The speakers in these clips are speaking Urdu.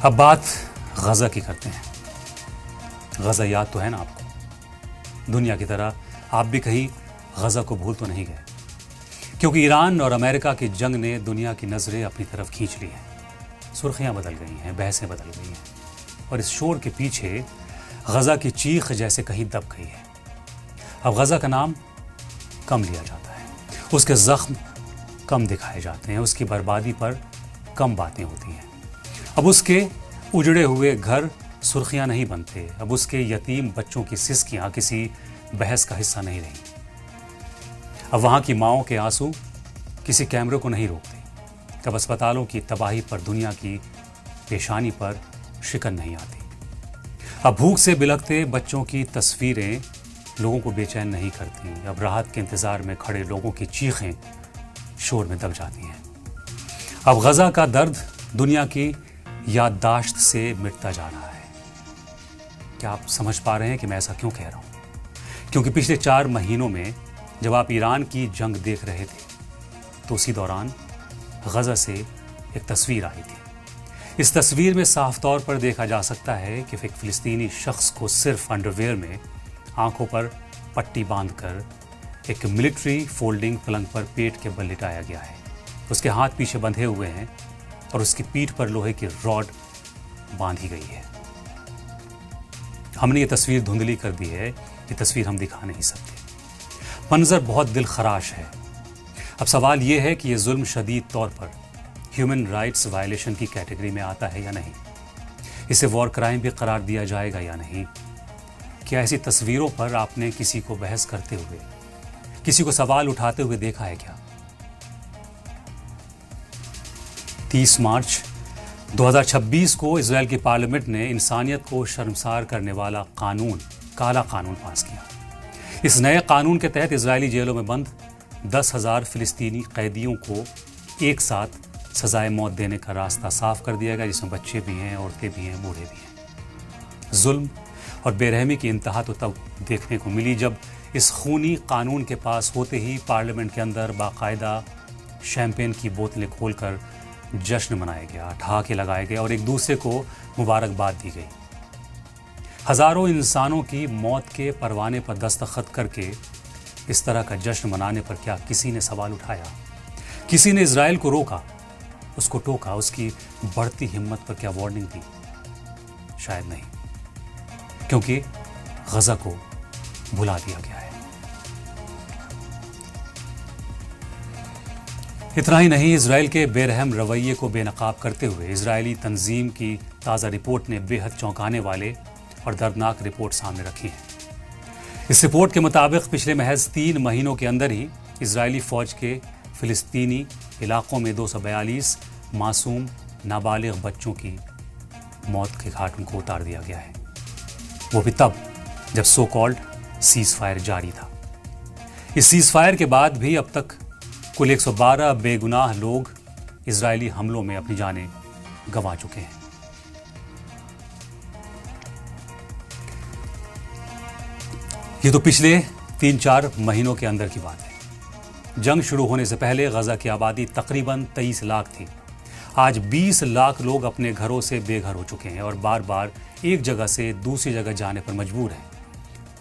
اب بات غزہ کی کرتے ہیں۔ غزہ یاد تو ہے نا آپ کو؟ دنیا کی طرح آپ بھی کہیں غزہ کو بھول تو نہیں گئے، کیونکہ ایران اور امریکہ کی جنگ نے دنیا کی نظریں اپنی طرف کھینچ لی ہیں۔ سرخیاں بدل گئی ہیں، بحثیں بدل گئی ہیں، اور اس شور کے پیچھے غزہ کی چیخ جیسے کہیں دب گئی ہے۔ اب غزہ کا نام کم لیا جاتا ہے، اس کے زخم کم دکھائے جاتے ہیں، اس کی بربادی پر کم باتیں ہوتی ہیں۔ اب اس کے اجڑے ہوئے گھر سرخیاں نہیں بنتے، اب اس کے یتیم بچوں کی سسکیاں کسی بحث کا حصہ نہیں رہیں۔ اب وہاں کی ماؤں کے آنسو کسی کیمرے کو نہیں روکتے، اب اسپتالوں کی تباہی پر دنیا کی پیشانی پر شکن نہیں آتی۔ اب بھوک سے بلکتے بچوں کی تصویریں لوگوں کو بے چین نہیں کرتی، اب راحت کے انتظار میں کھڑے لوگوں کی چیخیں شور میں دب جاتی ہیں۔ اب غزہ کا درد دنیا کی یادداشت سے مٹتا جا رہا ہے۔ کیا آپ سمجھ پا رہے ہیں کہ میں ایسا کیوں کہہ رہا ہوں؟ کیونکہ پچھلے 4 مہینوں میں جب آپ ایران کی جنگ دیکھ رہے تھے تو اسی دوران غزہ سے ایک تصویر آئی تھی۔ اس تصویر میں صاف طور پر دیکھا جا سکتا ہے کہ ایک فلسطینی شخص کو صرف انڈر ویئر میں آنکھوں پر پٹی باندھ کر ایک ملٹری فولڈنگ پلنگ پر پیٹ کے بل لٹایا گیا ہے۔ اس کے ہاتھ پیچھے بندھے ہوئے ہیں اور اس کی پیٹھ پر لوہے کی راڈ باندھی گئی ہے۔ ہم نے یہ تصویر دھندلی کر دی ہے، یہ تصویر ہم دکھا نہیں سکتے۔ منظر بہت دل خراش ہے۔ اب سوال یہ ہے کہ یہ ظلم شدید طور پر ہیومن رائٹس وائلیشن کی کیٹیگری میں آتا ہے یا نہیں؟ اسے وار کرائم بھی قرار دیا جائے گا یا نہیں؟ کیا ایسی تصویروں پر آپ نے کسی کو بحث کرتے ہوئے، کسی کو سوال اٹھاتے ہوئے دیکھا ہے کیا؟ 30 مارچ 2026 کو اسرائیل کی پارلیمنٹ نے انسانیت کو شرمسار کرنے والا قانون، کالا قانون پاس کیا۔ اس نئے قانون کے تحت اسرائیلی جیلوں میں بند 10,000 فلسطینی قیدیوں کو ایک ساتھ سزائے موت دینے کا راستہ صاف کر دیا گیا، جس میں بچے بھی ہیں، عورتیں بھی ہیں، بوڑھے بھی ہیں۔ ظلم اور بے رحمی کی انتہا تو تب دیکھنے کو ملی جب اس خونی قانون کے پاس ہوتے ہی پارلیمنٹ کے اندر باقاعدہ شیمپین کی بوتلیں کھول کر جشن منایا گیا، ٹھاکے لگائے گئے اور ایک دوسرے کو مبارکباد دی گئی۔ ہزاروں انسانوں کی موت کے پروانے پر دستخط کر کے اس طرح کا جشن منانے پر کیا کسی نے سوال اٹھایا؟ کسی نے اسرائیل کو روکا، اس کو ٹوکا، اس کی بڑھتی ہمت پر کیا وارننگ دی؟ شاید نہیں، کیونکہ غزہ کو بھلا دیا گیا ہے۔ اتنا ہی نہیں، اسرائیل کے بے رحم رویے کو بے نقاب کرتے ہوئے اسرائیلی تنظیم کی تازہ رپورٹ نے بے حد چونکانے والے اور دردناک رپورٹ سامنے رکھی ہے۔ اس رپورٹ کے مطابق پچھلے محض 3 مہینوں کے اندر ہی اسرائیلی فوج کے فلسطینی علاقوں میں 242 معصوم نابالغ بچوں کی موت کے گھاٹ ان کو اتار دیا گیا ہے، وہ بھی تب جب سو کالڈ سیز فائر جاری تھا۔ اس سیز فائر کے بعد بھی اب تک کل 112 بے گناہ لوگ اسرائیلی حملوں میں اپنی جانیں گنوا چکے ہیں۔ یہ تو پچھلے 3-4 مہینوں کے اندر کی بات ہے۔ جنگ شروع ہونے سے پہلے غزہ کی آبادی تقریباً 23 لاکھ تھی۔ آج 20 لاکھ لوگ اپنے گھروں سے بے گھر ہو چکے ہیں اور بار بار ایک جگہ سے دوسری جگہ جانے پر مجبور ہیں۔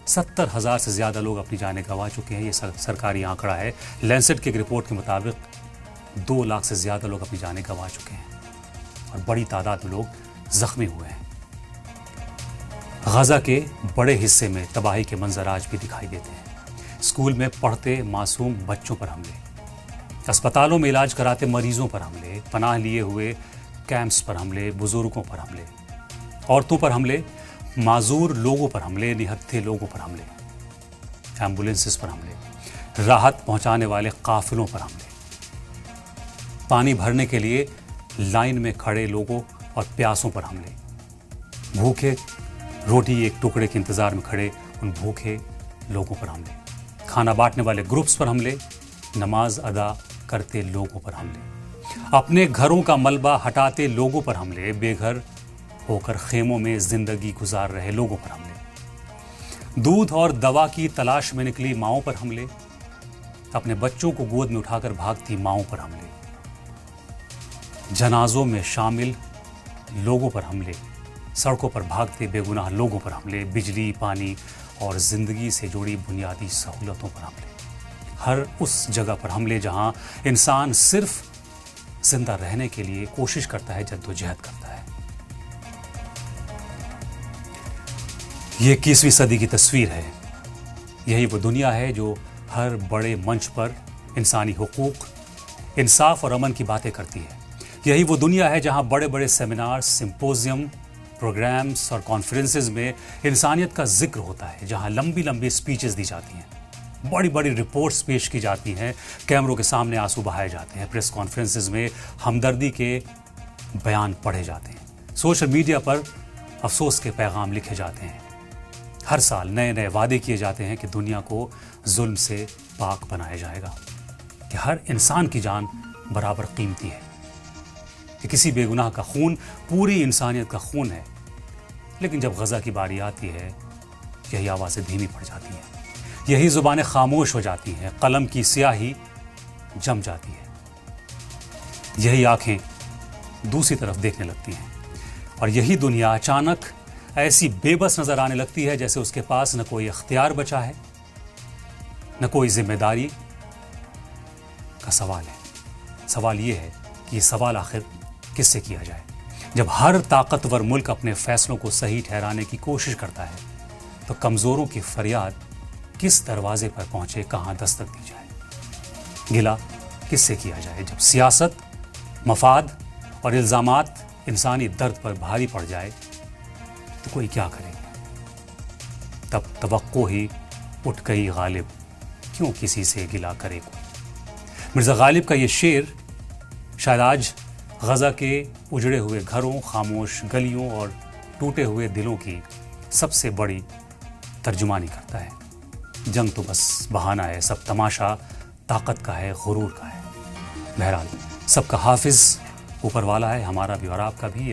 70,000 سے زیادہ لوگ اپنی جانیں گنوا چکے ہیں، یہ سرکاری آنکڑا ہے۔ لینسٹ کی ایک رپورٹ کے مطابق 2 لاکھ سے زیادہ لوگ اپنی جانیں گنوا چکے ہیں اور بڑی تعداد میں لوگ زخمی ہوئے ہیں۔ غزہ کے بڑے حصے میں تباہی کے منظر آج بھی دکھائی دیتے ہیں۔ اسکول میں پڑھتے معصوم بچوں پر حملے، اسپتالوں میں علاج کراتے مریضوں پر حملے، پناہ لیے ہوئے کیمپس پر حملے، بزرگوں پر حملے، عورتوں پر حملے، معذور لوگوں پر حملے، نہتھے لوگوں پر حملے، ایمبولینسز پر حملے، راحت پہنچانے والے قافلوں پر حملے، پانی بھرنے کے لیے لائن میں کھڑے لوگوں اور پیاسوں پر حملے، بھوکے روٹی ایک ٹکڑے کے انتظار میں کھڑے ان بھوکے لوگوں پر حملے، کھانا بانٹنے والے گروپس پر حملے، نماز ادا کرتے لوگوں پر حملے، اپنے گھروں کا ملبہ ہٹاتے لوگوں پر حملے، بے گھر ہو کر خیموں میں زندگی گزار رہے لوگوں پر حملے، دودھ اور دوا کی تلاش میں نکلی ماؤں پر حملے، اپنے بچوں کو گود میں اٹھا کر بھاگتی ماؤں پر حملے، جنازوں میں شامل لوگوں پر حملے، سڑکوں پر بھاگتے بے گناہ لوگوں پر حملے، بجلی، پانی اور زندگی سے جڑی بنیادی سہولتوں پر حملے، ہر اس جگہ پر حملے جہاں انسان صرف زندہ رہنے کے لیے کوشش کرتا ہے، جدوجہد کرتا ہے۔ یہ 21ویں صدی کی تصویر ہے۔ یہی وہ دنیا ہے جو ہر بڑے منچ پر انسانی حقوق، انصاف اور امن کی باتیں کرتی ہے۔ یہی وہ دنیا ہے جہاں بڑے بڑے سیمینار، سمپوزیم، پروگرامز اور کانفرنسز میں انسانیت کا ذکر ہوتا ہے، جہاں لمبی لمبی سپیچز دی جاتی ہیں، بڑی بڑی رپورٹس پیش کی جاتی ہیں، کیمروں کے سامنے آنسو بہائے جاتے ہیں، پریس کانفرنسز میں ہمدردی کے بیان پڑھے جاتے ہیں، سوشل میڈیا پر افسوس کے پیغام لکھے جاتے ہیں۔ ہر سال نئے نئے وعدے کیے جاتے ہیں کہ دنیا کو ظلم سے پاک بنایا جائے گا، کہ ہر انسان کی جان برابر قیمتی ہے، کہ کسی بے گناہ کا خون پوری انسانیت کا خون ہے۔ لیکن جب غزہ کی باری آتی ہے، یہی آوازیں دھیمی پڑ جاتی ہیں، یہی زبانیں خاموش ہو جاتی ہیں، قلم کی سیاہی جم جاتی ہے، یہی آنکھیں دوسری طرف دیکھنے لگتی ہیں، اور یہی دنیا اچانک ایسی بے بس نظر آنے لگتی ہے جیسے اس کے پاس نہ کوئی اختیار بچا ہے، نہ کوئی ذمہ داری کا سوال ہے۔ سوال یہ ہے کہ یہ سوال آخر کس سے کیا جائے؟ جب ہر طاقتور ملک اپنے فیصلوں کو صحیح ٹھہرانے کی کوشش کرتا ہے تو کمزوروں کی فریاد کس دروازے پر پہنچے، کہاں دستک دی جائے؟ گلہ کس سے کیا جائے؟ جب سیاست، مفاد اور الزامات انسانی درد پر بھاری پڑ جائے تو کوئی کیا کرے؟ تب توقع ہی اٹھ گئی غالب، کیوں کسی سے گلہ کرے کوئی؟ مرزا غالب کا یہ شعر شاید آج غزہ کے اجڑے ہوئے گھروں، خاموش گلیوں اور ٹوٹے ہوئے دلوں کی سب سے بڑی ترجمانی کرتا ہے۔ جنگ تو بس بہانہ ہے، سب تماشا طاقت کا ہے، غرور کا ہے۔ بہرحال سب کا حافظ اوپر والا ہے، ہمارا بھی اور آپ کا بھی۔